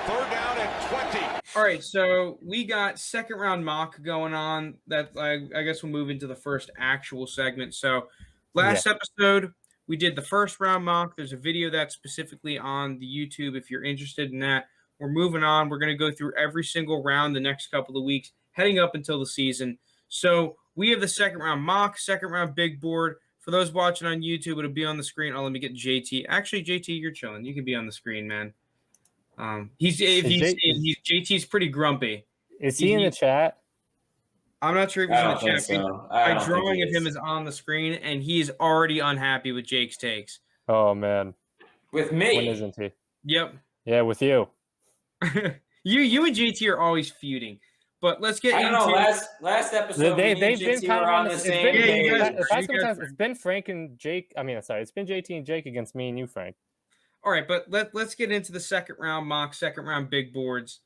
Third down and 20. All right, so we got second round mock going on. That I guess we'll move into the first actual segment. So last episode, we did the first round mock. There's a video that's specifically on the YouTube if you're interested in that. We're moving on. We're going to go through every single round the next couple of weeks, heading up until the season. So we have the second round mock, second round big board. For those watching on YouTube, it'll be on the screen. Oh, let me get JT. Actually, JT, you're chilling. You can be on the screen, man. JT's pretty grumpy. Is he in the chat? I'm not sure if he's in the chat. So. My drawing of him is on the screen, and he's already unhappy with Jake's takes. Oh, man. With me? When isn't he? Yep. Yeah, with you. you and JT are always feuding. But let's get into... I don't know, last episode, they've been kind of on the same page. It's been Frank and Jake. It's been JT and Jake against me and you, Frank. All right, but let's get into the second round mock, second round big boards.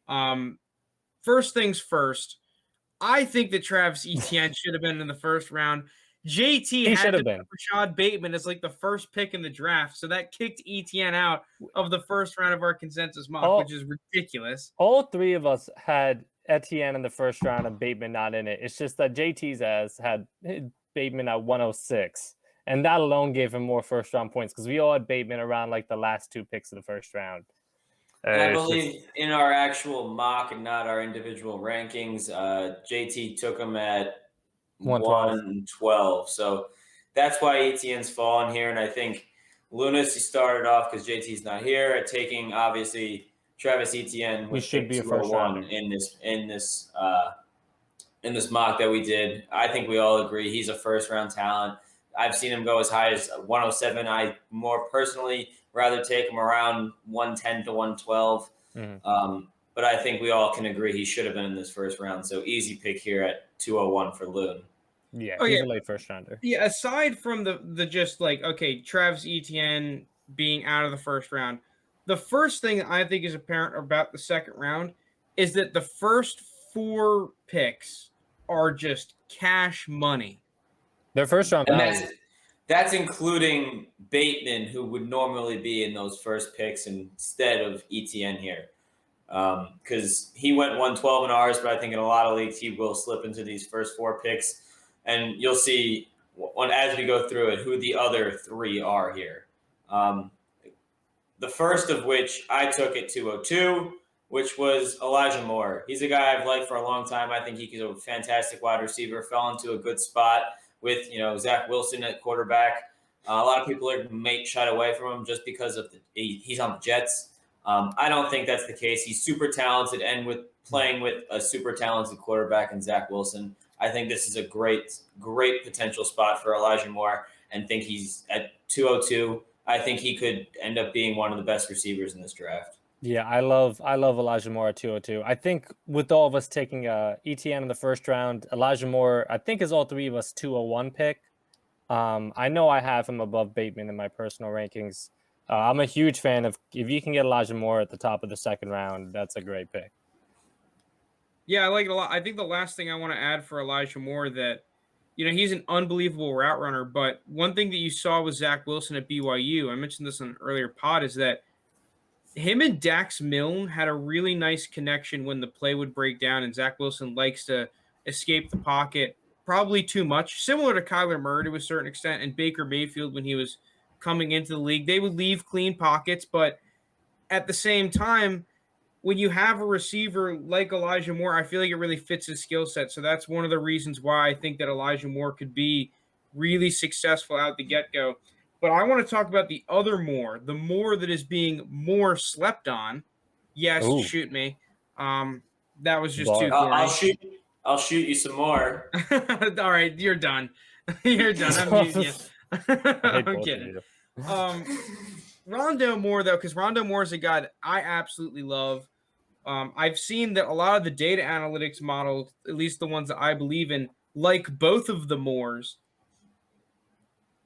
First things first, I think that Travis Etienne should have been in the first round. JT had to pick Rashad Bateman as like the first pick in the draft, so that kicked Etienne out of the first round of our consensus mock, which is ridiculous. All three of us had Etienne in the first round and Bateman not in it. It's just that JT's ass had Bateman at 106. And that alone gave him more first-round points because we all had Bateman around like the last two picks of the first round. I believe in our actual mock and not our individual rankings, JT took him at 112. So that's why Etienne's fallen here. And I think Lounis, he started off because JT's not here at taking, obviously, Travis Etienne. We should be a first-rounder in this mock that we did. I think we all agree he's a first-round talent. I've seen him go as high as 107. I more personally rather take him around 110 to 112. But I think we all can agree he should have been in this first round. So easy pick here at 201 for Loon. Yeah, he's a late first rounder. Yeah, aside from the just like, okay, Travis Etienne being out of the first round, the first thing I think is apparent about the second round is that the first four picks are just cash money. Their first round, and that's including Bateman, who would normally be in those first picks instead of Etienne here, because he went 112 in ours, but I think in a lot of leagues he will slip into these first four picks, and you'll see as we go through it who the other three are here. The first of which I took at 202, which was Elijah Moore. He's a guy I've liked for a long time. I think he's a fantastic wide receiver. Fell into a good spot with Zach Wilson at quarterback. A lot of people may shy away from him just because of he's on the Jets. I don't think that's the case. He's super talented, and with playing with a super talented quarterback in Zach Wilson, I think this is a great potential spot for Elijah Moore, and think he's at 202. I think he could end up being one of the best receivers in this draft. Yeah, I love Elijah Moore at 202. I think with all of us taking ETN in the first round, Elijah Moore, I think is all three of us 201 pick. I know I have him above Bateman in my personal rankings. I'm a huge fan of if you can get Elijah Moore at the top of the second round, that's a great pick. Yeah, I like it a lot. I think the last thing I want to add for Elijah Moore that, he's an unbelievable route runner, but one thing that you saw with Zach Wilson at BYU, I mentioned this on an earlier pod, is that him and Dax Milne had a really nice connection when the play would break down, and Zach Wilson likes to escape the pocket probably too much, similar to Kyler Murray to a certain extent, and Baker Mayfield when he was coming into the league. They would leave clean pockets, but at the same time, when you have a receiver like Elijah Moore, I feel like it really fits his skill set. So that's one of the reasons why I think that Elijah Moore could be really successful out the get-go. But I want to talk about the other Moore, the Moore that is being more slept on. Yes, Ooh. Shoot me. That was just too corny. I'll shoot you some more. All right, you're done. You're done. I'm muting you. I'm kidding. Rondale Moore, though, because Rondale Moore is a guy that I absolutely love. I've seen that a lot of the data analytics models, at least the ones that I believe in, like both of the Moores.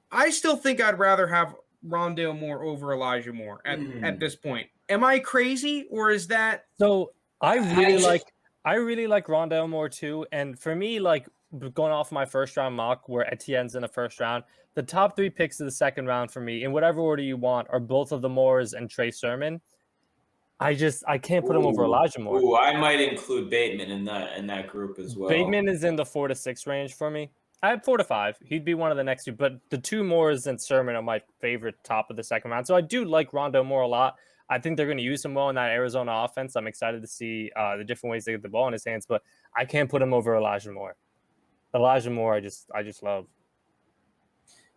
I still think I'd rather have Rondale Moore over Elijah Moore at this point. Am I crazy, or is that so? I really like Rondale Moore too, and for me, like going off my first round mock where Etienne's in the first round, the top three picks of the second round for me, in whatever order you want, are both of the Moores and Trey Sermon. I can't put him over Elijah Moore. Ooh, I might include Bateman in that group as well. Bateman is in the 4 to 6 range for me. I have 4 to 5. He'd be one of the next two, but the two Moores and Sermon are my favorite top of the second round. So I do like Rondo Moore a lot. I think they're going to use him well in that Arizona offense. I'm excited to see the different ways they get the ball in his hands, but I can't put him over Elijah Moore. Elijah Moore, I just love.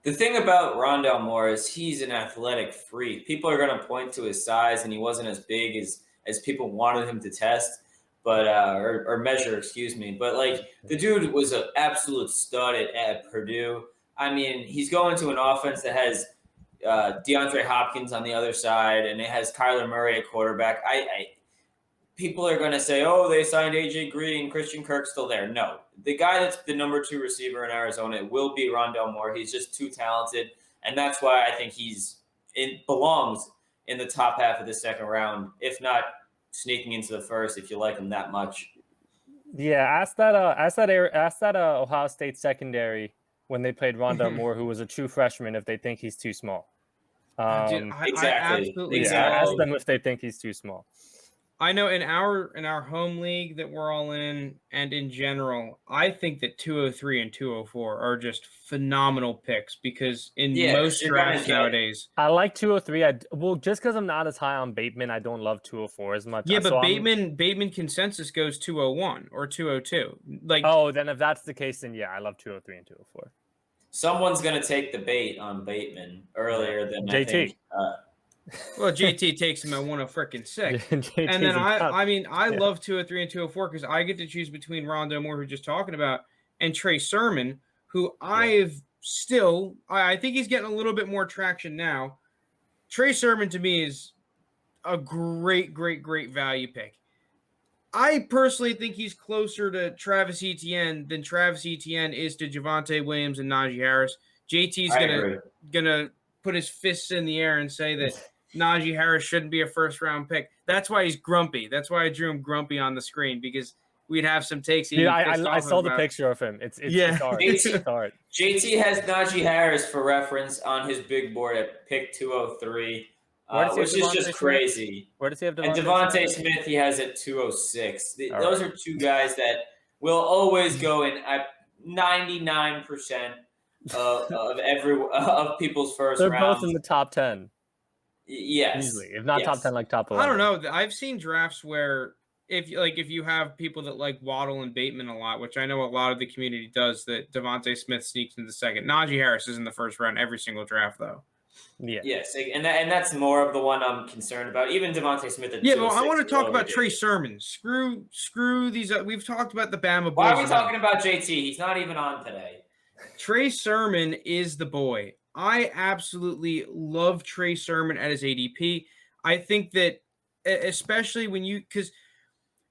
The thing about Rondell Moore is he's an athletic freak. People are going to point to his size, and he wasn't as big as people wanted him to test, but or measure, excuse me. But like the dude was an absolute stud at Purdue. I mean, he's going to an offense that has DeAndre Hopkins on the other side, and it has Kyler Murray at quarterback. People are going to say, oh, they signed AJ Green, Christian Kirk's still there. No, the guy that's the number 2 receiver in Arizona will be Rondell Moore. He's just too talented, and that's why I think belongs in the top half of the second round, if not sneaking into the first, if you like him that much. Yeah, ask that Ohio State secondary when they played Rondell Moore, who was a true freshman, if they think he's too small. Exactly. Ask them if they think he's too small. I know in our home league that we're all in, and in general, I think that 203 and 204 are just phenomenal picks because in most drafts nowadays, I like 203. Just because I'm not as high on Bateman, I don't love 204 as much. Yeah, but Bateman consensus goes 201 or 202. Like, then if that's the case, then yeah, I love 203 and 204. Someone's gonna take the bait on Bateman earlier than JT. I think. Well, JT takes him at 106. And then I love 203 and 204 because I get to choose between Rondo Moore, who we're just talking about, and Trey Sermon, who I think he's getting a little bit more traction now. Trey Sermon to me is a great value pick. I personally think he's closer to Travis Etienne than Travis Etienne is to Javonte Williams and Najee Harris. JT's gonna put his fists in the air and say that Najee Harris shouldn't be a first-round pick. That's why he's grumpy. That's why I drew him grumpy on the screen, because we'd have some takes. Dude, I saw the picture of him. It's hard. It's hard. JT has Najee Harris for reference on his big board at pick 203, which is just crazy. Where does he have Devontae? And Devontae Smith, he has at 206. Those are two guys that will always go in at 99% of people's first round. They're both in the top 10. Yes. Easily. If not top 10, like top 11. I don't know. I've seen drafts where if you have people that like Waddle and Bateman a lot, which I know a lot of the community does, that Devontae Smith sneaks into the second. Najee Harris is in the first round every single draft, though. Yeah. Yes, and that's more of the one I'm concerned about. Even Devontae Smith at well, I want to talk about Trey Sermon. Screw these. We've talked about the Bama boys. Why are we talking about JT? He's not even on today. Trey Sermon is the boy. I absolutely love Trey Sermon at his ADP. I think that especially because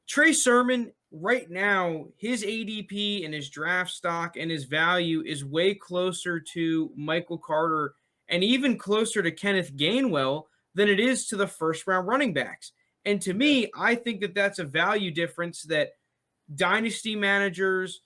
Trey Sermon right now, his ADP and his draft stock and his value is way closer to Michael Carter and even closer to Kenneth Gainwell than it is to the first round running backs. And to me, I think that that's a value difference that dynasty managers,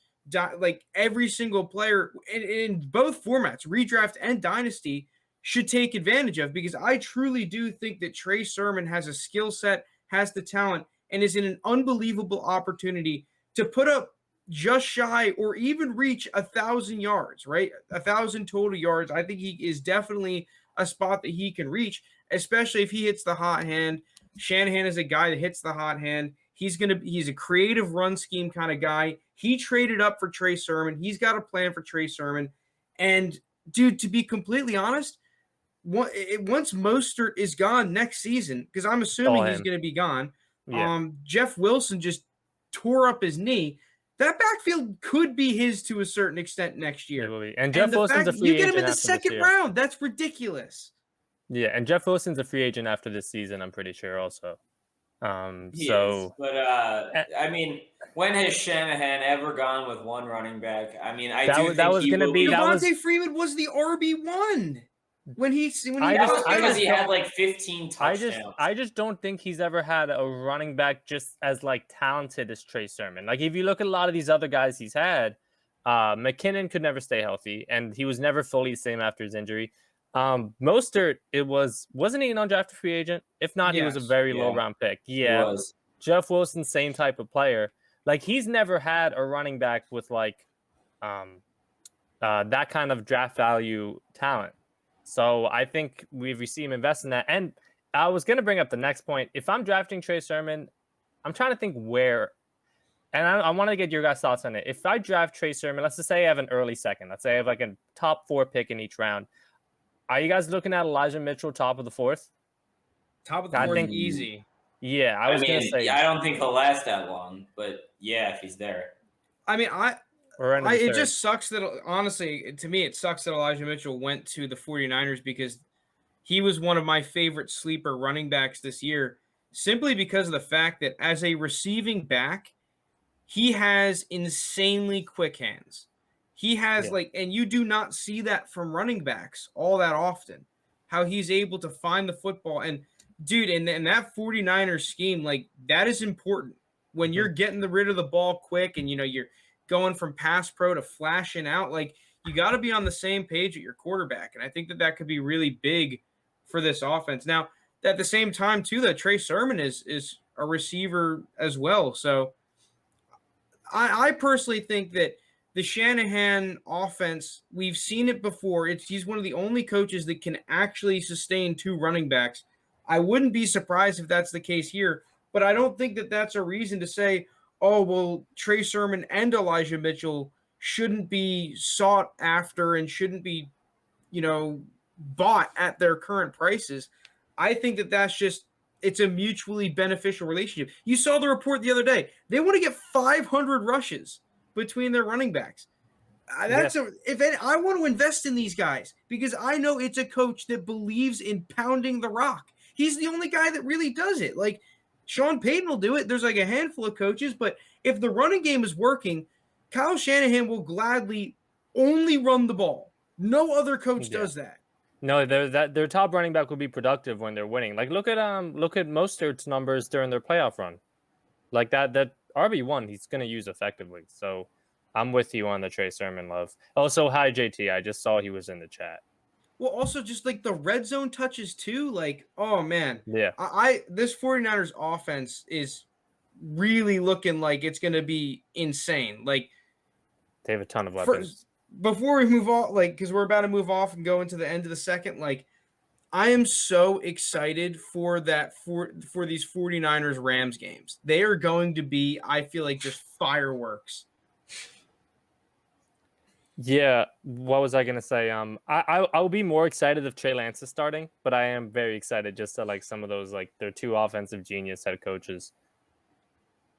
like every single player in both formats, redraft and dynasty, should take advantage of, because I truly do think that Trey Sermon has a skill set, has the talent, and is in an unbelievable opportunity to put up just shy or even reach 1,000 yards, right? 1,000 total yards. I think he is definitely a spot that he can reach, especially if he hits the hot hand. Shanahan is a guy that hits the hot hand. He's a creative run scheme kind of guy. He traded up for Trey Sermon. He's got a plan for Trey Sermon. And, dude, to be completely honest, once Mostert is gone next season, because I'm assuming he's going to be gone, Jeff Wilson just tore up his knee. That backfield could be his to a certain extent next year. And Jeff Wilson's a free agent. You get him in the second round. That's ridiculous. Yeah, and Jeff Wilson's a free agent after this season, I'm pretty sure also. He is. But I mean, when has Shanahan ever gone with one running back? I mean, Devontae Freeman was the RB1 when he because he had like 15 touchdowns. I just don't think he's ever had a running back just as like talented as Trey Sermon. Like if you look at a lot of these other guys he's had, McKinnon could never stay healthy, and he was never fully the same after his injury. Mostert, wasn't he an undrafted free agent? If not, he was a Yes. very Yeah. low round pick. He Yeah. was. Jeff Wilson, same type of player. Like he's never had a running back with like that kind of draft value talent. So I think we see him invest in that. And I was going to bring up the next point. If I'm drafting Trey Sermon, I'm trying to think where, and I want to get your guys' thoughts on it. If I draft Trey Sermon, let's just say I have an early second. Let's say I have like a top 4 pick in each round. Are you guys looking at Elijah Mitchell top of the 4th? Top of the I fourth, think- easy. Yeah, I was going to say. I don't think he'll last that long, but yeah, if he's there. I mean, Or end of the it third. just sucks that, honestly, to me, it sucks that Elijah Mitchell went to the 49ers because he was one of my favorite sleeper running backs this year, simply because of the fact that as a receiving back, he has insanely quick hands. He has and you do not see that from running backs all that often, how he's able to find the football. And dude, in that 49ers scheme, like that is important when you're getting rid of the ball quick and, you're going from pass pro to flashing out. Like you got to be on the same page at your quarterback. And I think that could be really big for this offense. Now, at the same time, too, that Trey Sermon is a receiver as well. So I personally think that the Shanahan offense, we've seen it before. He's one of the only coaches that can actually sustain 2 running backs. I wouldn't be surprised if that's the case here, but I don't think that that's a reason to say, oh, well, Trey Sermon and Elijah Mitchell shouldn't be sought after and shouldn't be, bought at their current prices. I think that that's just, it's a mutually beneficial relationship. You saw the report the other day. They want to get 500 rushes between their running backs. I want to invest in these guys because I know it's a coach that believes in pounding the rock. He's the only guy that really does it. Like Sean Payton will do it. There's like a handful of coaches, but if the running game is working, Kyle Shanahan will gladly only run the ball. No other coach does that. No, their top running back will be productive when they're winning. Like look at Mostert's numbers during their playoff run. Like that RB1 he's going to use effectively. So I'm with you on the Trey Sermon love. Also, hi JT. I just saw he was in the chat. Well, also just like the red zone touches too. Like, oh man. Yeah. This 49ers offense is really looking like it's going to be insane. Like they have a ton of weapons. Before we move on, like, because we're about to move off and go into the end of the second, like, I am so excited for these 49ers Rams games. They are going to be, I feel like, just fireworks. Yeah, what was I gonna say? I'll be more excited if Trey Lance is starting, but I am very excited just to like some of those like they're 2 offensive genius head coaches.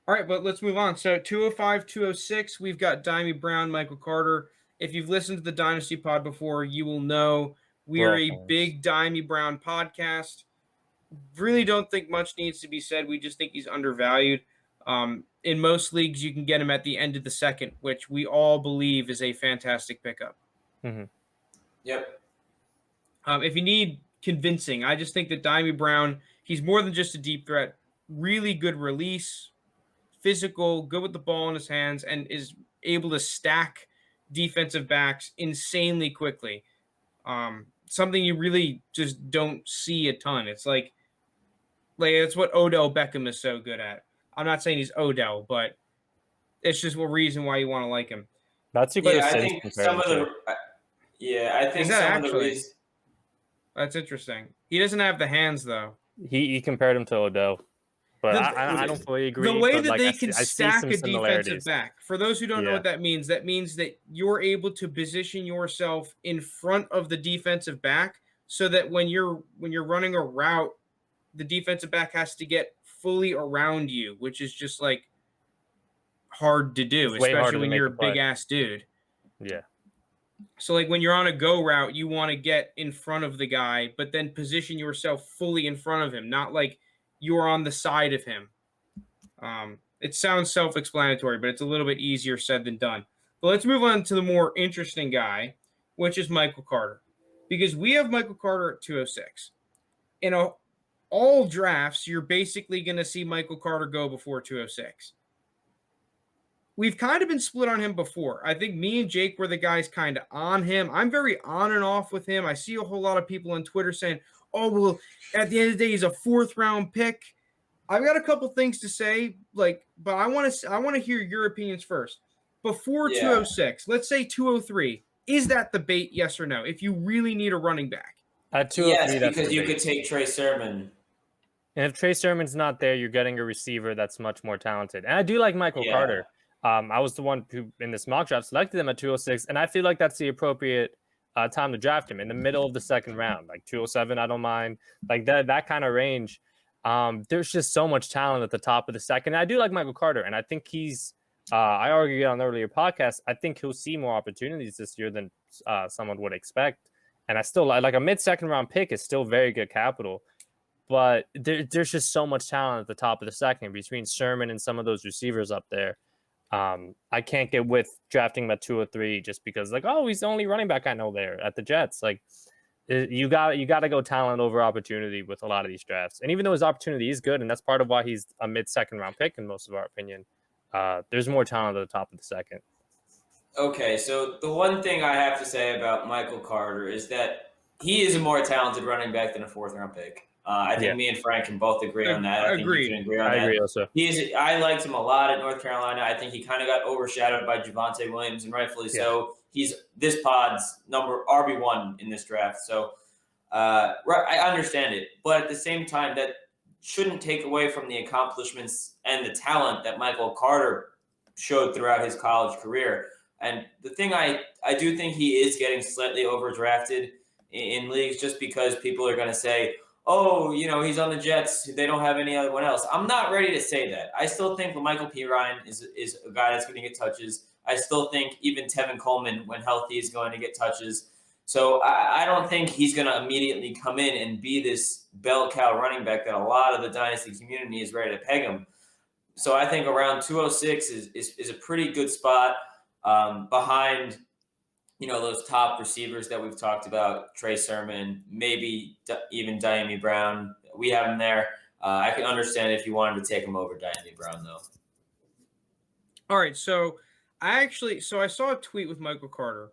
All right, but let's move on. So 205, 206, we've got Dimey Brown, Michael Carter. If you've listened to the Dynasty Pod before, you will know we are a big Dimey Brown podcast. Really don't think much needs to be said. We just think he's undervalued. In most leagues, you can get him at the end of the second, which we all believe is a fantastic pickup. Mm-hmm. Yep. If you need convincing, I just think that Dimey Brown, he's more than just a deep threat. Really good release, physical, good with the ball in his hands, and is able to stack defensive backs insanely quickly. Something you really just don't see a ton. It's like it's what Odell Beckham is so good at. I'm not saying he's Odell, but it's just a reason why you want to like him. That's a good. I think some of the. I think some of the reasons. That's interesting. He doesn't have the hands though. He compared him to Odell. But I don't fully agree. The way that like, they can stack a defensive back. For those who don't know what that means that you're able to position yourself in front of the defensive back so that when you're running a route, the defensive back has to get fully around you, which is just like hard to do, especially when you're a big ass dude. Yeah. So like when you're on a go route, you want to get in front of the guy, but then position yourself fully in front of him, not like you're on the side of him. It sounds self-explanatory, but it's a little bit easier said than done. But let's move on to the more interesting guy, which is Michael Carter. Because we have Michael Carter at 206. In all drafts, you're basically going to see Michael Carter go before 206. we've kind of been split on him before. I think me and Jake were the guys kind of on him. I'm very on and off with him. I see a whole lot of people on Twitter saying, oh, well, at the end of the day, he's a 4th round pick. I've got a couple things to say, but I want to hear your opinions first. Before 206, let's say 203, is that the bait, yes or no, if you really need a running back? At 203, yes, because you could take Trey Sermon. And if Trey Sermon's not there, you're getting a receiver that's much more talented. And I do like Michael Carter. I was the one who, in this mock draft, selected him at 206, and I feel like that's the appropriate time to draft him in the middle of the 2nd round, like 207. I don't mind, like that kind of range. There's just so much talent at the top of the 2nd. I do like Michael Carter, and I think he's. I argued on an earlier podcast. I think he'll see more opportunities this year than someone would expect. And I still like a mid-2nd round pick is still very good capital. But there's just so much talent at the top of the 2nd between Sermon and some of those receivers up there. I can't get with drafting him at 2 or 3 just because, he's the only running back I know there at the Jets. You got to go talent over opportunity with a lot of these drafts. And even though his opportunity is good, and that's part of why he's a mid-2nd round pick in most of our opinion, there's more talent at the top of the 2nd. Okay, so the one thing I have to say about Michael Carter is that he is a more talented running back than a 4th round pick. I think me and Frank can both agree on that. I think you can agree on that. I agree also. I liked him a lot at North Carolina. I think he kind of got overshadowed by Javonte Williams, and rightfully so. He's this pod's number RB1 in this draft. So I understand it. But at the same time, that shouldn't take away from the accomplishments and the talent that Michael Carter showed throughout his college career. And the thing I do think he is getting slightly overdrafted in leagues just because people are going to say, oh, he's on the Jets. They don't have any other one else. I'm not ready to say that. I still think Michael P. Ryan is a guy that's going to get touches. I still think even Tevin Coleman, when healthy, is going to get touches. So I don't think he's going to immediately come in and be this bell cow running back that a lot of the Dynasty community is ready to peg him. So I think around 206 is a pretty good spot behind those top receivers that we've talked about, Trey Sermon, maybe even Diami Brown. We have him there. I can understand if you wanted to take him over Diami Brown, though. All right, so I saw a tweet with Michael Carter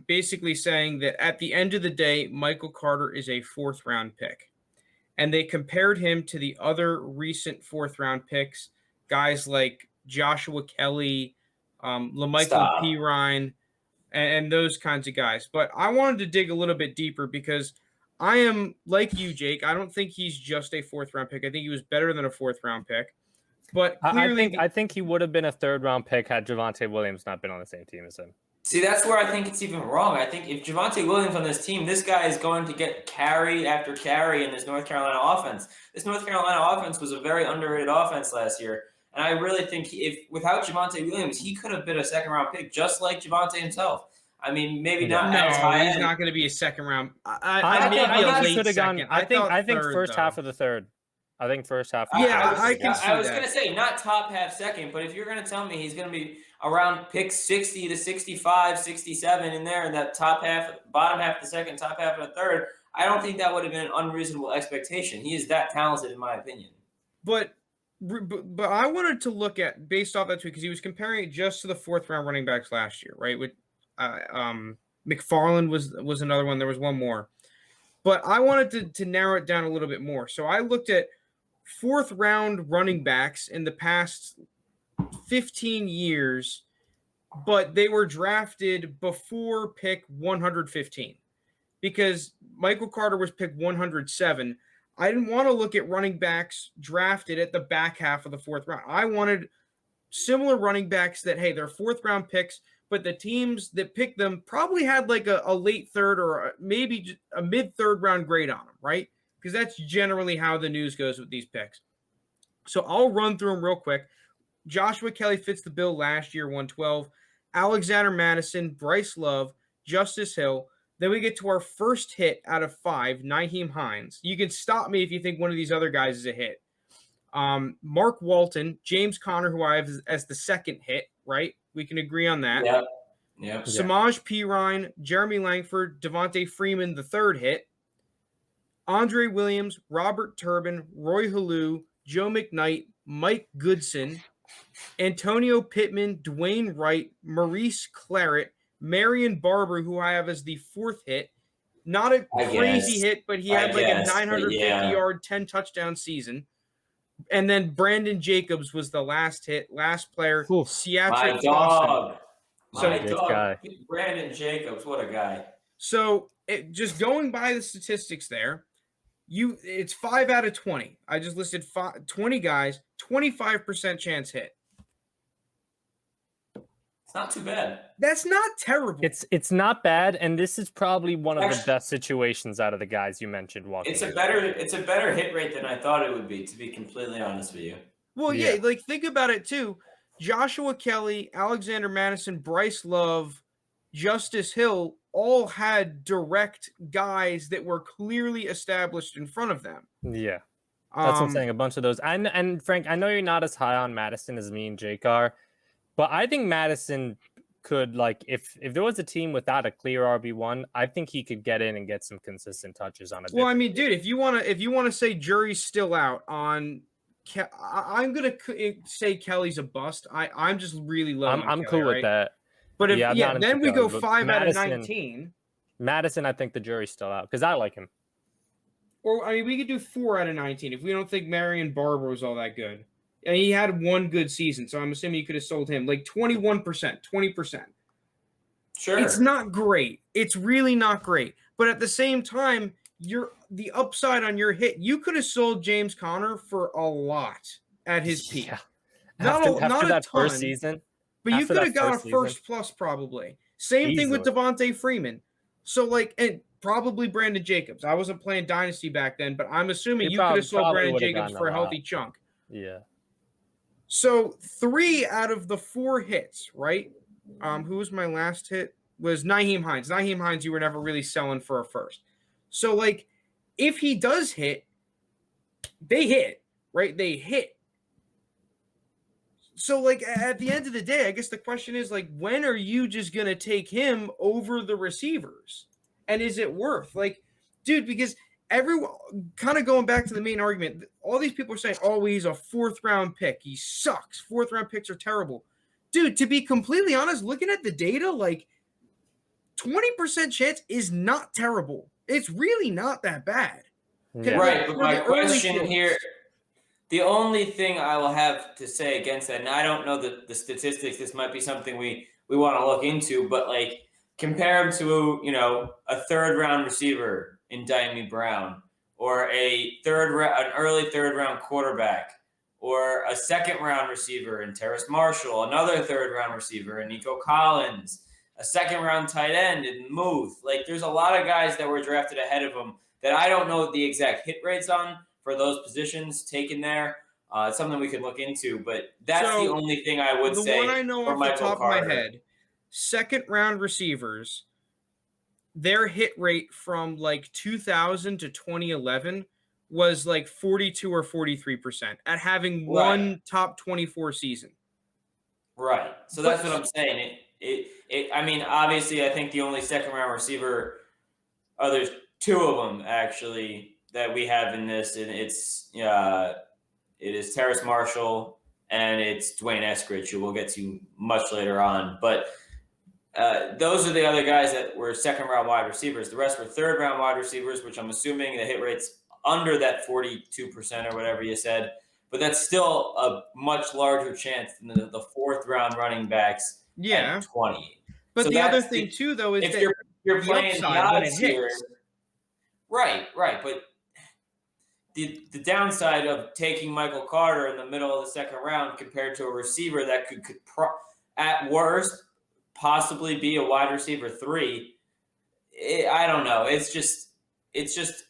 basically saying that at the end of the day, Michael Carter is a 4th round pick. And they compared him to the other recent 4th round picks, guys like Joshua Kelly, LaMichael P. Ryan, and those kinds of guys. But I wanted to dig a little bit deeper because I am like you, Jake. I don't think he's just a 4th round pick. I think he was better than a 4th round pick. But clearly, I think he would have been a 3rd round pick had Javonte Williams not been on the same team as him. See, that's where I think it's even wrong. I think if Javonte Williams on this team, this guy is going to get carry after carry in this North Carolina offense. This North Carolina offense was a very underrated offense last year. And I really think if without Javonte Williams, he could have been a 2nd round pick, just like Javonte himself. I mean, maybe not. No, he's not going to be a 2nd round. I think first half of the 3rd. I think first half. I was going to say not top half 2nd, but if you're going to tell me he's going to be around pick 60 to 65, 67 in there in that top half, bottom half of the 2nd, top half of the 3rd, I don't think that would have been an unreasonable expectation. He is that talented, in my opinion. But I wanted to look at, based off that tweet, because he was comparing it just to the 4th round running backs last year, right? With McFarland was another one. There was one more. But I wanted to narrow it down a little bit more. So I looked at 4th round running backs in the past 15 years, but they were drafted before pick 115 because Michael Carter was picked 107. I didn't want to look at running backs drafted at the back half of the 4th round. I wanted similar running backs that, hey, they're 4th round picks, but the teams that picked them probably had like a late 3rd or maybe a mid 3rd round grade on them, right? Because that's generally how the news goes with these picks. So I'll run through them real quick. Joshua Kelly fits the bill last year, 112. Alexander Madison, Bryce Love, Justice Hill. Then we get to our first hit out of 5, Nyheim Hines. You can stop me if you think one of these other guys is a hit. Mark Walton, James Conner, who I have as the 2nd hit, right? We can agree on that. Yeah. Samaj P. Ryan, Jeremy Langford, Devontae Freeman, the 3rd hit. Andre Williams, Robert Turbin, Roy Halou, Joe McKnight, Mike Goodson, Antonio Pittman, Dwayne Wright, Maurice Claret, Marion Barber, who I have as the 4th hit. Not a crazy hit, but he had like a 950-yard, 10-touchdown season. And then Brandon Jacobs was the last hit, last player. My dog. My dog. Guy. Brandon Jacobs, what a guy. So just going by the statistics there, it's 5 out of 20. I just listed 20 guys, 25% chance hit. It's not too bad. That's not terrible. It's not bad, and this is probably one of the best situations out of the guys you mentioned. It's a better hit rate than I thought it would be, to be completely honest with you. Well, yeah, like think about it too. Joshua Kelly, Alexander Madison, Bryce Love, Justice Hill all had direct guys that were clearly established in front of them. Yeah. That's what I'm saying. A bunch of those. And Frank, I know you're not as high on Madison as me and Jake are, but I think Madison could, like, if there was a team without a clear RB1, I think he could get in and get some consistent touches on it. Well, I mean, dude, if you want to say jury's still out on, I'm gonna say Kelly's a bust. I'm just really low. I'm cool with that. But then we go 5 out of 19. Madison, I think the jury's still out because I like him. Or I mean, we could do 4 out of 19 if we don't think Marion Barber was all that good. And he had one good season, so I'm assuming you could have sold him like 21%, 20%. Sure. It's not great. It's really not great. But at the same time, the upside on your hit, you could have sold James Conner for a lot at his peak. Yeah. Not that ton, first season. But you could have got a first plus probably. Same thing with Devontae Freeman. So and probably Brandon Jacobs. I wasn't playing Dynasty back then, but I'm assuming you could have sold Brandon Jacobs for a healthy chunk. Yeah. So 3 out of the 4 hits, right? Who was my last hit? Was Nyheim Hines. Nyheim Hines, you were never really selling for a first. So, like, if he does hit, they hit, right? They hit. So, like, at the end of the day, I guess the question is, like, when are you just going to take him over the receivers? And is it worth? Like, dude, because everyone, kind of going back to the main argument, all these people are saying, oh, he's a 4th-round pick. He sucks. 4th-round picks are terrible. Dude, to be completely honest, looking at the data, like, 20% chance is not terrible. It's really not that bad. Yeah. Right, but my question here, the only thing I will have to say against that, and I don't know the statistics, this might be something we want to look into, but, like, compare him to, a 3rd-round receiver in Dyami Brown, or an early 3rd-round quarterback, or a 2nd-round receiver in Terrace Marshall, another 3rd-round receiver in Nico Collins, a 2nd-round tight end in Muth. Like, there's a lot of guys that were drafted ahead of him that I don't know the exact hit rates on for those positions taken there. It's something we could look into, but that's the only thing I would say. The one I know off the top of my head, 2nd-round receivers, their hit rate from like 2000 to 2011 was like 42 or 43% at having one top 24 season. Right. So that's what I'm saying. I mean, obviously, I think the only 2nd-round receiver, there's 2 of them actually that we have in this, and it is Terrace Marshall and it's Dwayne Eskridge, who we'll get to much later on. But those are the other guys that were 2nd-round wide receivers. The rest were 3rd-round wide receivers, which I'm assuming the hit rate's under that 42% or whatever you said. But that's still a much larger chance than the 4th-round running backs. Yeah, at 20. But so the other thing too, though, is if that you're playing the odds here, right. But the downside of taking Michael Carter in the middle of the 2nd round compared to a receiver that could at worst possibly be a wide receiver 3, I don't know. It's just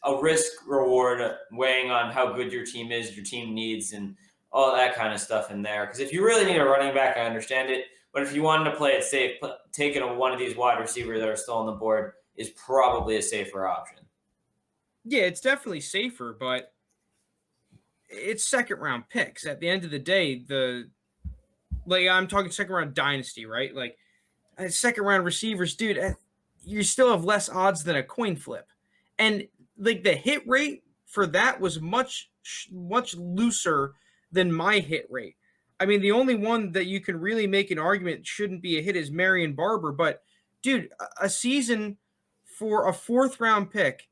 a risk reward weighing on how good your team is, your team needs, and all that kind of stuff in there. Because if you really need a running back, I understand it. But if you wanted to play it safe, taking one of these wide receivers that are still on the board is probably a safer option. Yeah, it's definitely safer, but it's 2nd-round picks. At the end of the day, I'm talking 2nd-round dynasty, right? Like, 2nd-round receivers, dude, you still have less odds than a coin flip. And, like, the hit rate for that was much, much looser than my hit rate. I mean, the only one that you can really make an argument shouldn't be a hit is Marion Barber. But, dude, a season for a 4th-round pick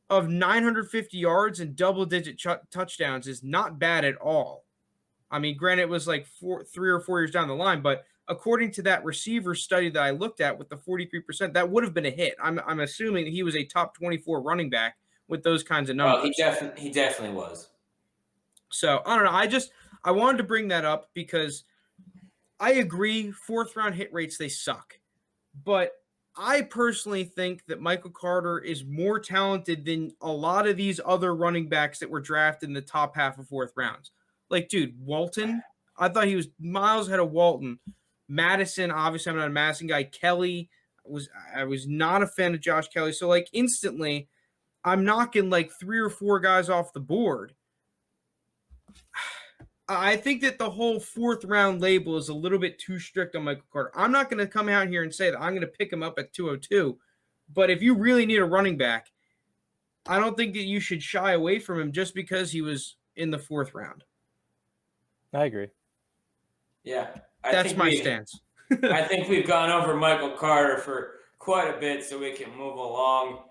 of 950 yards and double-digit touchdowns is not bad at all. I mean, granted, it was like 3 or 4 years down the line, but according to that receiver study that I looked at with the 43%, that would have been a hit. I'm assuming he was a top 24 running back with those kinds of numbers. Oh, he definitely was. So I don't know. I wanted to bring that up because I agree 4th-round hit rates, they suck. But I personally think that Michael Carter is more talented than a lot of these other running backs that were drafted in the top half of 4th rounds. Like, dude, Walton, I thought he was miles ahead of Walton. Madison, obviously, I'm not a Madison guy. Kelly, I was not a fan of Josh Kelly. So, like, instantly, I'm knocking like 3 or 4 guys off the board. I think that the whole 4th-round label is a little bit too strict on Michael Carter. I'm not going to come out here and say that I'm going to pick him up at 202. But if you really need a running back, I don't think that you should shy away from him just because he was in the 4th round. I agree. Yeah. That's my stance. I think we've gone over Michael Carter for quite a bit, so we can move along.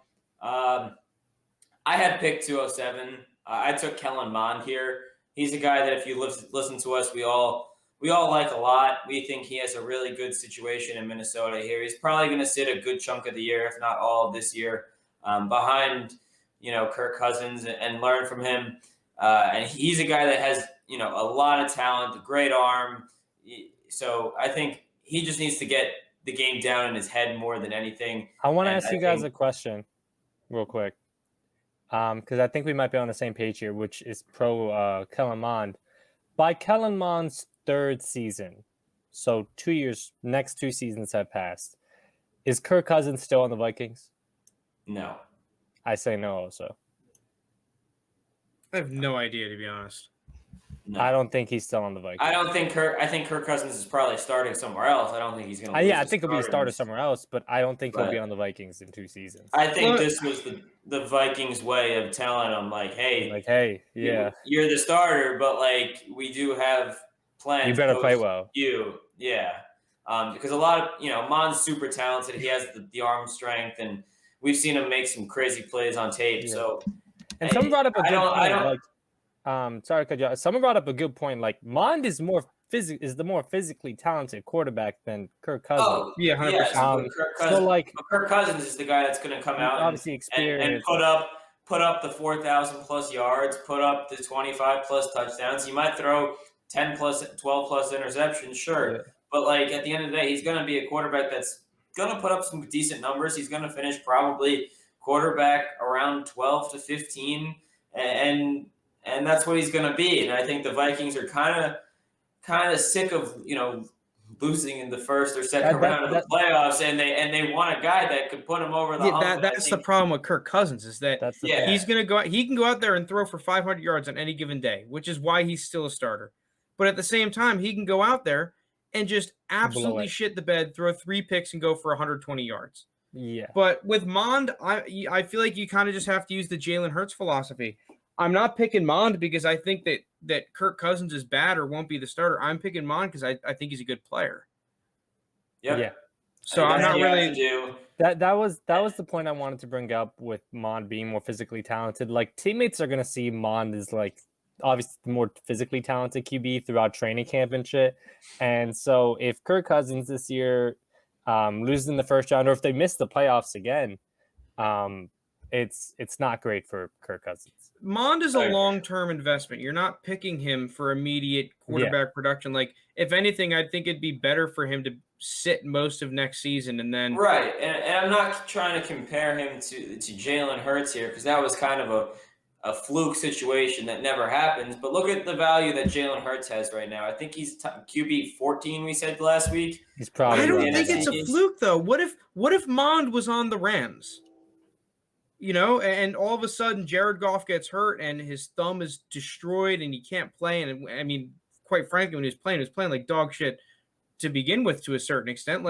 I had picked 207. I took Kellen Mond here. He's a guy that if you listen to us, we all like a lot. We think he has a really good situation in Minnesota here. He's probably going to sit a good chunk of the year, if not all of this year, behind Kirk Cousins and learn from him. And he's a guy that has a lot of talent, a great arm. So I think he just needs to get the game down in his head more than anything. I want to ask you guys a question real quick. Because I think we might be on the same page here, which is pro Kellen Mond. By Kellen Mond's 3rd season, so 2 years, next 2 seasons have passed. Is Kirk Cousins still on the Vikings? No. I say no also. I have no idea, to be honest. No. I don't think he's still on the Vikings. I think Kirk Cousins is probably starting somewhere else. I don't think he's going to I think he'll be a starter somewhere else, but I don't think he'll be on the Vikings in 2 seasons. I think this was the Vikings' way of telling him, hey, yeah, you're the starter, but we do have plans. You better play well. Because a lot of Mond's super talented. He has the arm strength, and we've seen him make some crazy plays on tape. Yeah. So, and someone brought up a good point. Sorry, someone brought up a good point. Like Mond is the more physically talented quarterback than Kirk Cousins. Oh, yeah, 100%. Yes, Kirk Cousins is the guy that's going to come out and put up the 4,000 plus yards, put up the 25 plus touchdowns. He might throw 10 plus, 12 plus interceptions, sure. Yeah. But at the end of the day, he's going to be a quarterback that's going to put up some decent numbers. He's going to finish probably quarterback around 12 to 15, and that's what he's going to be. And I think the Vikings are kind of sick of losing in the 1st or 2nd round of the playoffs, and they want a guy that could put him over the hump. That's the problem with Kirk Cousins is that he's going to go. He can go out there and throw for 500 yards on any given day, which is why he's still a starter. But at the same time, he can go out there and just absolutely shit the bed, throw 3 picks, and go for 120 yards. Yeah. But with Mond, I feel like you kind of just have to use the Jalen Hurts philosophy. I'm not picking Mond because I think that Kirk Cousins is bad or won't be the starter. I'm picking Mond because I think he's a good player. Yep. Yeah. So I'm not really that was the point I wanted to bring up with Mond being more physically talented. Like teammates are gonna see Mond as obviously the more physically talented QB throughout training camp and shit. And so if Kirk Cousins this year loses in the 1st round, or if they miss the playoffs again, it's not great for Kirk Cousins. Mond is a long-term investment. You're not picking him for immediate quarterback production. If anything, I think it'd be better for him to sit most of next season and then right. And I'm not trying to compare him to Jalen Hurts here because that was kind of a fluke situation that never happens. But look at the value that Jalen Hurts has right now. I think he's QB 14. We said last week. He's probably. I don't think it's a fluke though. What if Mond was on the Rams? And all of a sudden Jared Goff gets hurt and his thumb is destroyed and he can't play. And I mean, quite frankly, when he was playing like dog shit to begin with, to a certain extent.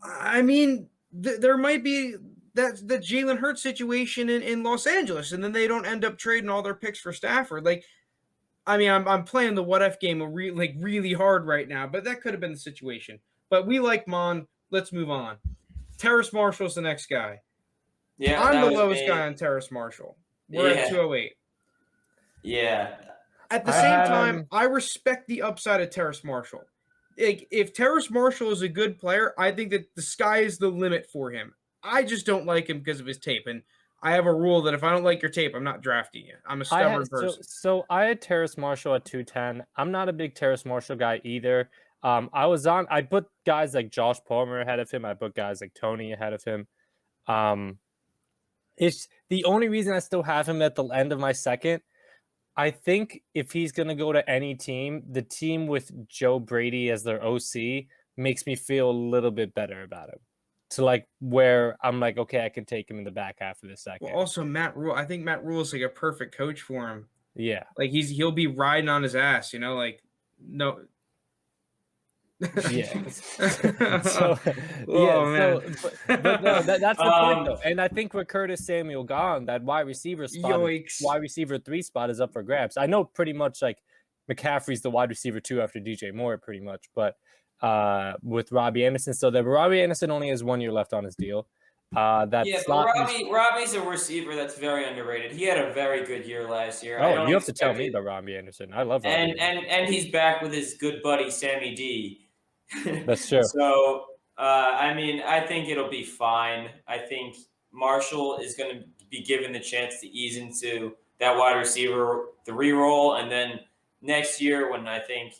I mean, there might be the Jalen Hurts situation in Los Angeles, and then they don't end up trading all their picks for Stafford. I mean, I'm playing the what if game really hard right now, but that could have been the situation. But we like Mon. Let's move on. Terrace Marshall's the next guy. Yeah, I'm that the was lowest me. guy on Terrace Marshall. We're at 208. Yeah. At the I same had time, him- I respect the upside of Terrace Marshall. If Terrace Marshall is a good player, I think that the sky is the limit for him. I just don't like him because of his tape, and I have a rule that if I don't like your tape, I'm not drafting you. I'm a stubborn person. So I had Terrace Marshall at 210. I'm not a big Terrace Marshall guy either. I put guys like Josh Palmer ahead of him. I put guys like Tony ahead of him. It's the only reason I still have him at the end of my second. I think if he's going to go to any team, the team with Joe Brady as their OC makes me feel a little bit better about him. To like where I'm like, okay, I can take him in the back half of the second. Well, also Matt Rule. I think Matt Rule is like a perfect coach for him. Yeah. Like he'll be riding on his ass, like no. Yeah. Oh, man. But no, that's the point though. And I think with Curtis Samuel gone, that wide receiver spot, wide receiver 3 spot is up for grabs. I know pretty much like McCaffrey's the wide receiver 2 after DJ Moore, pretty much, but with Robbie Anderson still there. But Robbie Anderson only has 1 year left on his deal. But Robbie's a receiver that's very underrated. He had a very good year last year. Oh, you have to tell me about Robbie Anderson. I love Robbie. And he's back with his good buddy Sammy D. That's true. So I mean, I think it'll be fine. I think Marshall is going to be given the chance to ease into that wide receiver 3 role, and then next year when I think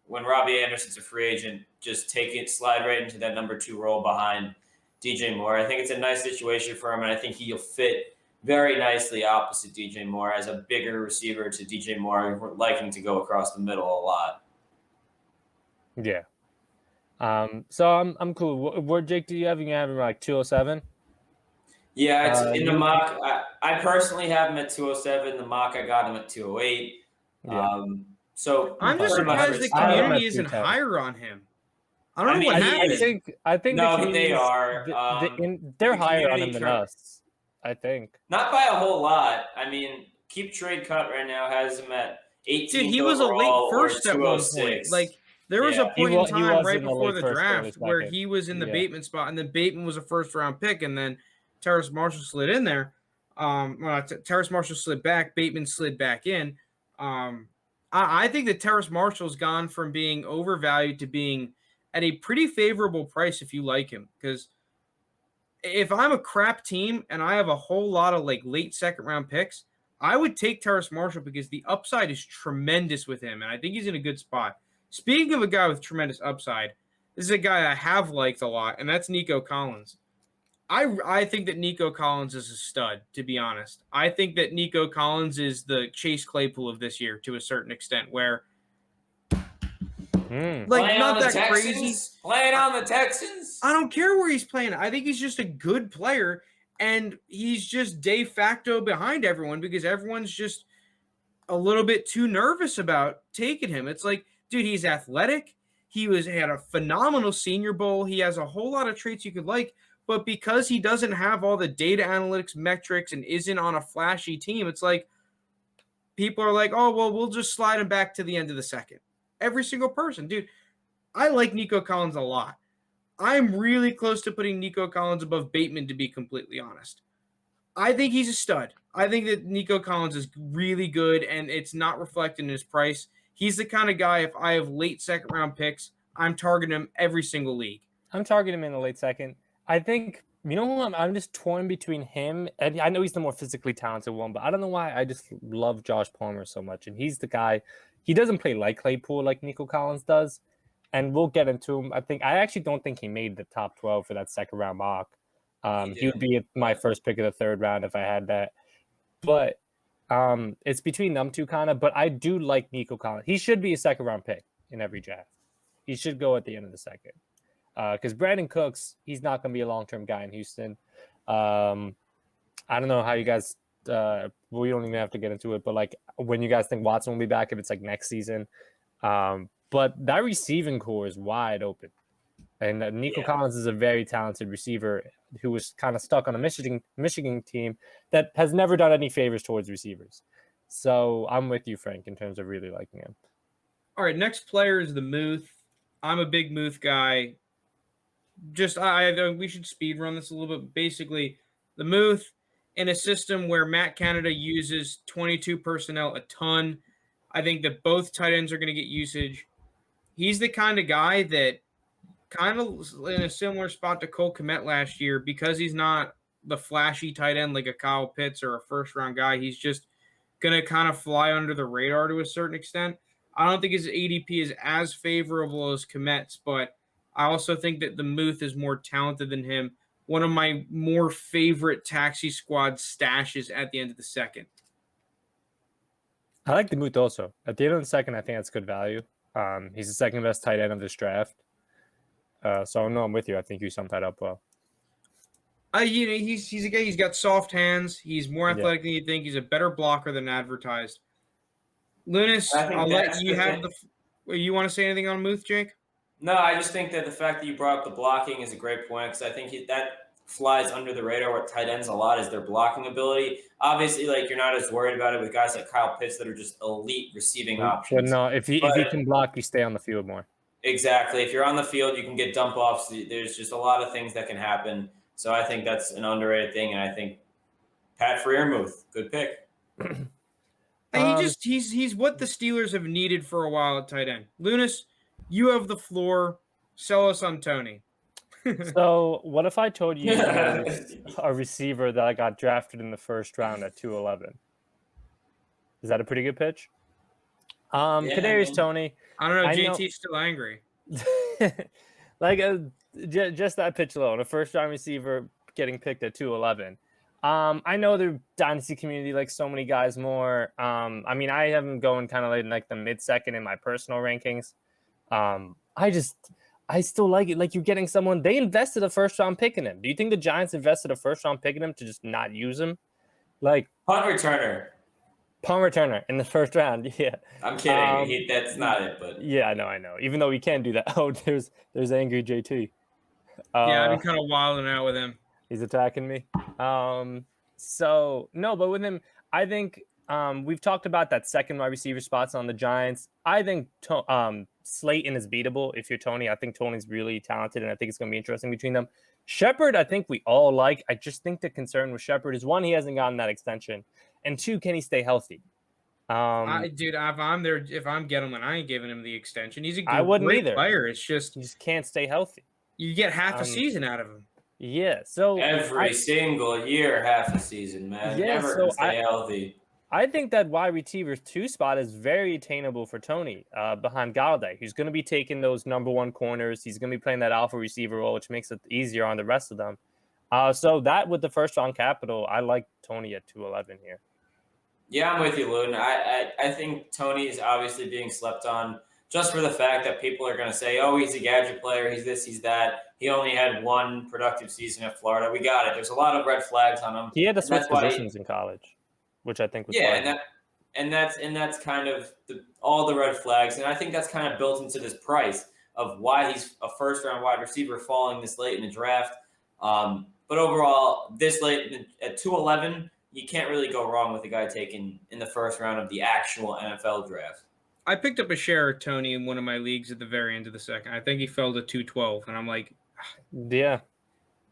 when Robbie Anderson's a free agent, just slide right into that number 2 role behind DJ Moore. I think it's a nice situation for him, and I think he'll fit very nicely opposite DJ Moore as a bigger receiver to DJ Moore, liking to go across the middle a lot. Yeah. So I'm cool. Where Jake do you have? You have him like 207? Yeah, it's in the mock. I personally have him at 207. The mock I got him at 208. Yeah. So I'm just surprised the community isn't higher on him. I don't know what happened. I think no, but they are. They're higher on him than us. I think not by a whole lot. I mean, Keep Trade Cut right now has him at 18. Dude, he was a late first at one point. Like there was a point in time right before the draft where he was in the Bateman spot, and then Bateman was a first-round pick, and then Terrace Marshall slid in there. Terrace Marshall slid back. Bateman slid back in. I think that Terrace Marshall's gone from being overvalued to being at a pretty favorable price if you like him. Because if I'm a crap team and I have a whole lot of like late second-round picks, I would take Terrace Marshall because the upside is tremendous with him, and I think he's in a good spot. Speaking of a guy with tremendous upside, this is a guy I have liked a lot, and that's Nico Collins. I think that Nico Collins is a stud, to be honest. I think that Nico Collins is the Chase Claypool of this year to a certain extent, where not that crazy. Playing on the Texans? I don't care where he's playing. I think he's just a good player, and he's just de facto behind everyone because everyone's just a little bit too nervous about taking him. It's like, dude, he's athletic. He had a phenomenal Senior Bowl. He has a whole lot of traits you could like. But because he doesn't have all the data analytics metrics and isn't on a flashy team, it's like people are like, oh, well, we'll just slide him back to the end of the second. Every single person. Dude, I like Nico Collins a lot. I'm really close to putting Nico Collins above Bateman, to be completely honest. I think he's a stud. I think that Nico Collins is really good, and it's not reflected in his price. He's the kind of guy, if I have late second-round picks, I'm targeting him every single league. I'm targeting him in the late second. I think, you know who I'm just torn between him, and I know he's the more physically talented one, but I don't know why I just love Josh Palmer so much. And he's the guy, he doesn't play like Claypool like Nico Collins does, and we'll get into him. I actually don't think he made the top 12 for that second round mock. He would be my first pick of the third round if I had that. But it's between them two kind of, but I do like Nico Collins. He should be a second round pick in every draft. He should go at the end of the second. Because Brandon Cooks, he's not going to be a long-term guy in Houston. I don't know how you guys we don't even have to get into it, but like when you guys think Watson will be back, if it's like next season. But that receiving core is wide open. And Nico Collins is a very talented receiver who was kind of stuck on a Michigan team that has never done any favors towards receivers. So I'm with you, Frank, in terms of really liking him. All right, next player is the Muth. I'm a big Muth guy. Just we should speed run this a little bit. Basically, the Muth in a system where Matt Canada uses 22 personnel a ton. I think that both tight ends are going to get usage. He's the kind of guy that kind of in a similar spot to Cole Kmet last year because he's not the flashy tight end like a Kyle Pitts or a first round guy. He's just going to kind of fly under the radar to a certain extent. I don't think his ADP is as favorable as Kmet's, but I also think that the Muth is more talented than him. One of my more favorite taxi squad stashes at the end of the second. I like the Muth also. At the end of the second, I think that's good value. He's the second best tight end of this draft. So no, I'm with you. I think you summed that up well. He's a guy. He's got soft hands. He's more athletic than you think. He's a better blocker than advertised. Lounis, I'll let you have the. You want to say anything on Muth, Jake? No, I just think that the fact that you brought up the blocking is a great point because I think that flies under the radar with tight ends a lot is their blocking ability. Obviously, like you're not as worried about it with guys like Kyle Pitts that are just elite receiving options. But no, if he can block, you stay on the field more. Exactly. If you're on the field, you can get dump offs. There's just a lot of things that can happen. So I think that's an underrated thing, and I think Pat Freiermuth, good pick. He's what the Steelers have needed for a while at tight end. Lounis, you have the floor. Sell us on Tony. So what if I told you a receiver that I got drafted in the first round at 211? Is that a pretty good pitch? Kadarius Toney. I don't know. JT's still angry. Just that pitch alone, a first round receiver getting picked at 211. I know the Dynasty community likes so many guys more. I mean, I have him going kind of late in like the mid-second in my personal rankings. I still like it. Like you're getting someone, they invested a first round pick in him. Do you think the Giants invested a first round pick in him to just not use him? Like punt returner in the first round. Yeah. I'm kidding. That's not it, but yeah, I know. Even though we can't do that. Oh, there's angry JT. Yeah, I've been kind of wilding out with him. He's attacking me. So no, but with him, I think we've talked about that second wide receiver spots on the Giants. I think Slayton is beatable if you're Tony. I think Tony's really talented, and I think it's going to be interesting between them. Shepard, I think we all like. I just think the concern with Shepard is, one, he hasn't gotten that extension, and two, can he stay healthy? If I'm Gettleman, I ain't giving him the extension. He's a great player. It's just he just can't stay healthy. You get half a season out of him. Yeah, so every single year, half a season, man. Yeah, never can stay healthy. I think that wide receiver 2 spot is very attainable for Tony behind Galladay. He's going to be taking those number one corners. He's going to be playing that alpha receiver role, which makes it easier on the rest of them. So that with the first round capital, I like Tony at 211 here. Yeah, I'm with you, Loon. I think Tony is obviously being slept on just for the fact that people are going to say, oh, he's a gadget player. He's this, he's that. He only had one productive season at Florida. We got it. There's a lot of red flags on him. He had to switch positions in college, which I think was fine. and that's kind of all the red flags. And I think that's kind of built into this price of why he's a first-round wide receiver falling this late in the draft. But overall, this late at 211, you can't really go wrong with a guy taken in the first round of the actual NFL draft. I picked up a share of Tony in one of my leagues at the very end of the second. I think he fell to 212, and I'm like, yeah.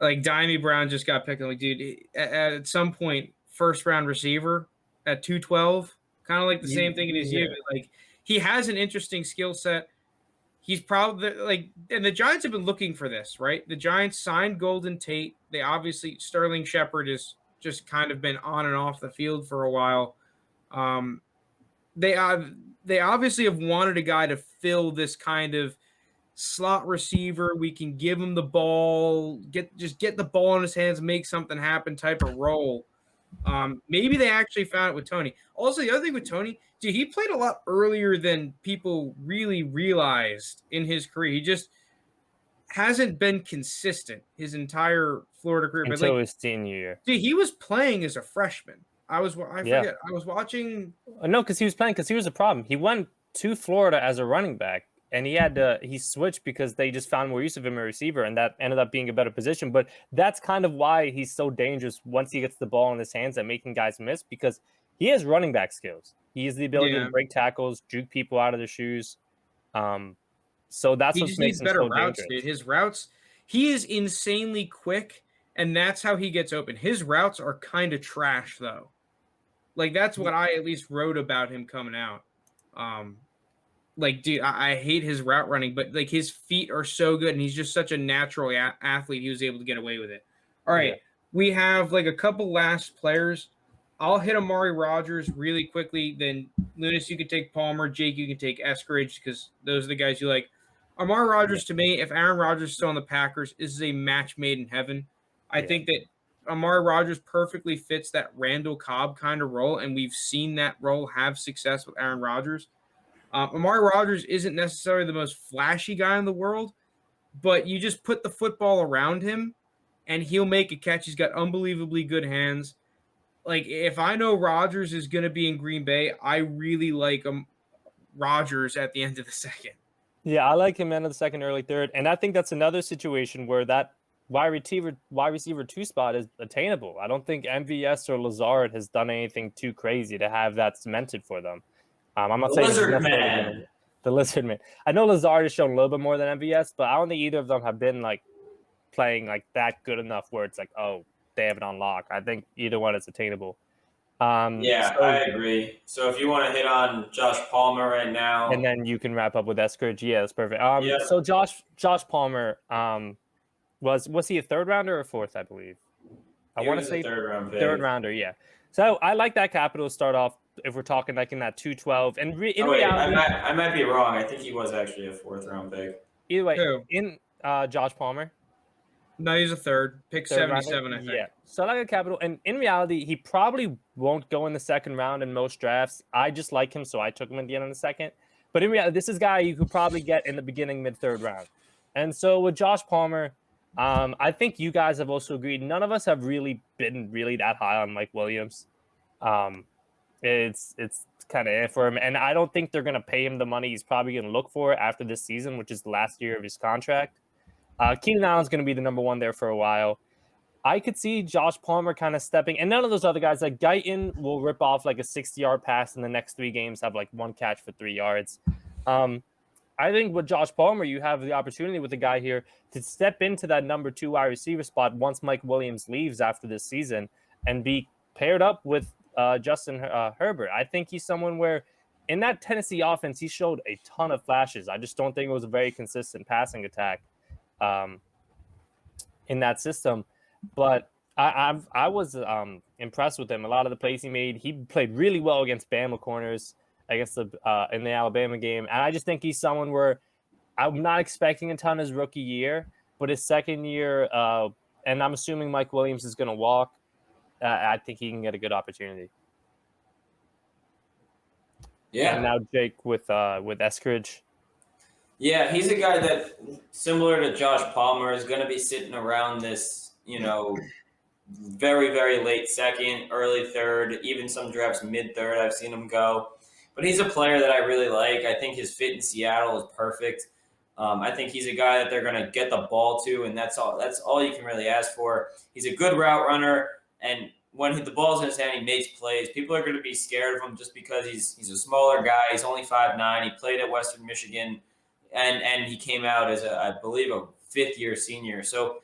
Like, Dimey Brown just got picked. I'm like, dude, at some point, first-round receiver at 212, kind of like the same thing in his year. Like, he has an interesting skill set. He's probably, and the Giants have been looking for this, right? The Giants signed Golden Tate. They obviously, Sterling Shepard has just kind of been on and off the field for a while. They obviously have wanted a guy to fill this kind of slot receiver. We can give him the ball, get the ball in his hands, make something happen type of role. Maybe they actually found it with Tony. Also, the other thing with Tony, dude, he played a lot earlier than people really realized in his career. He just hasn't been consistent his entire Florida career. Until his senior year. Dude, he was playing as a freshman. I was watching. No, because he was playing because he was a problem. He went to Florida as a running back, and he switched because they just found more use of him as a receiver, and that ended up being a better position. But that's kind of why he's so dangerous once he gets the ball in his hands and making guys miss, because he has running back skills. He has the ability Yeah. to break tackles, juke people out of their shoes. So that's He what just makes needs him better so routes, dangerous. dude. His routes, he is insanely quick, and that's how he gets open. His routes are kind of trash, though. Like, that's what I at least wrote about him coming out. Like, dude, I hate his route running, but like his feet are so good, and he's just such a natural athlete. He was able to get away with it. All right, Yeah. we have like a couple last players. I'll hit Amari Rogers really quickly. Then Lounis, you can take Palmer. Jake, you can take Eskridge because those are the guys you like. Amari Rogers, to me, if Aaron Rodgers is still on the Packers, is a match made in heaven. I think that Amari Rogers perfectly fits that Randall Cobb kind of role, and we've seen that role have success with Aaron Rodgers. Amari Rogers isn't necessarily the most flashy guy in the world, but you just put the football around him and he'll make a catch. He's got unbelievably good hands. Like, if I know Rodgers is going to be in Green Bay, I really like Rodgers at the end of the second. Yeah, I like him end of the second, early third. And I think that's another situation where that wide receiver 2 spot is attainable. I don't think MVS or Lazard has done anything too crazy to have that cemented for them. I'm not saying Lizard Man. The Lizard Man. I know Lazard has shown a little bit more than MVS, but I don't think either of them have been like playing like that good enough where it's like, oh, they have it on lock. I think either one is attainable. I agree. So if you want to hit on Josh Palmer right now, and then you can wrap up with Eskridge. Yeah, that's perfect. Yeah. So Josh Palmer, was he a third rounder or fourth? I believe. I want to say third rounder. Yeah. So I like that capital to start off. If we're talking like in that 212, and reality, I might be wrong. I think he was actually a 4th round pick. Either way, Who? in Josh Palmer. No, he's a third. Pick 77, rounder? I think. Yeah. So I like a capital. And in reality, he probably won't go in the second round in most drafts. I just like him, so I took him at the end of the second. But in reality, this is a guy you could probably get in the beginning, mid-third round. And so with Josh Palmer, I think you guys have also agreed. None of us have really been that high on Mike Williams. It's kind of for him. And I don't think they're going to pay him the money he's probably going to look for after this season, which is the last year of his contract. Keenan Allen's going to be the number one there for a while. I could see Josh Palmer kind of stepping, and none of those other guys, like Guyton will rip off like a 60-yard pass in the next 3 games, have like 1 catch for 3 yards. I think with Josh Palmer, you have the opportunity with the guy here to step into that number 2 wide receiver spot once Mike Williams leaves after this season and be paired up with Justin Herbert. I think he's someone where in that Tennessee offense, he showed a ton of flashes. I just don't think it was a very consistent passing attack in that system. But I was impressed with him. A lot of the plays he made, he played really well against Bama corners against in the Alabama game. And I just think he's someone where I'm not expecting a ton his rookie year, but his second year, and I'm assuming Mike Williams is going to walk. I think he can get a good opportunity. Yeah. And now Jake with Eskridge. Yeah, he's a guy that, similar to Josh Palmer, is going to be sitting around this, very, very late second, early third, even some drafts mid-third. I've seen him go. But he's a player that I really like. I think his fit in Seattle is perfect. I think he's a guy that they're going to get the ball to, and that's all you can really ask for. He's a good route runner, and when the ball's in his hand, he makes plays. People are going to be scared of him just because he's a smaller guy. He's only 5'9". He played at Western Michigan, and he came out as, I believe, a 5th-year senior. So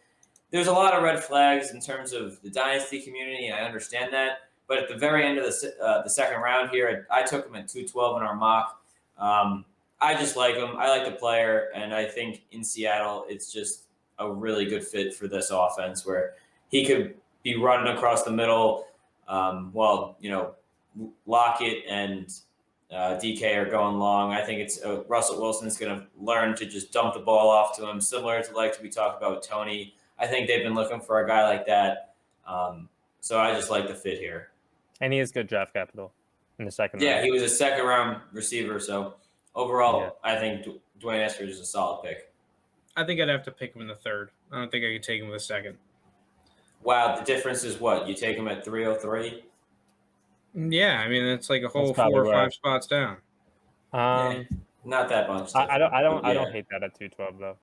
there's a lot of red flags in terms of the Dynasty community, and I understand that. But at the very end of the second round here, I took him at 212 in our mock. I just like him. I like the player, and I think in Seattle, it's just a really good fit for this offense where he could be running across the middle while, Lockett and DK are going long. I think it's Russell Wilson's going to learn to just dump the ball off to him, similar to like we talked about with Tony. I think they've been looking for a guy like that. So I just like the fit here. And he has good draft capital in the second round. Yeah, he was a second-round receiver. So overall, I think Dwayne Eskridge is a solid pick. I think I'd have to pick him in the third. I don't think I could take him in the second. Wow, the difference is what? You take him at 303? Yeah, I mean it's like a whole 4 or 5 spots down. Not that much. I don't hate that at 212 though.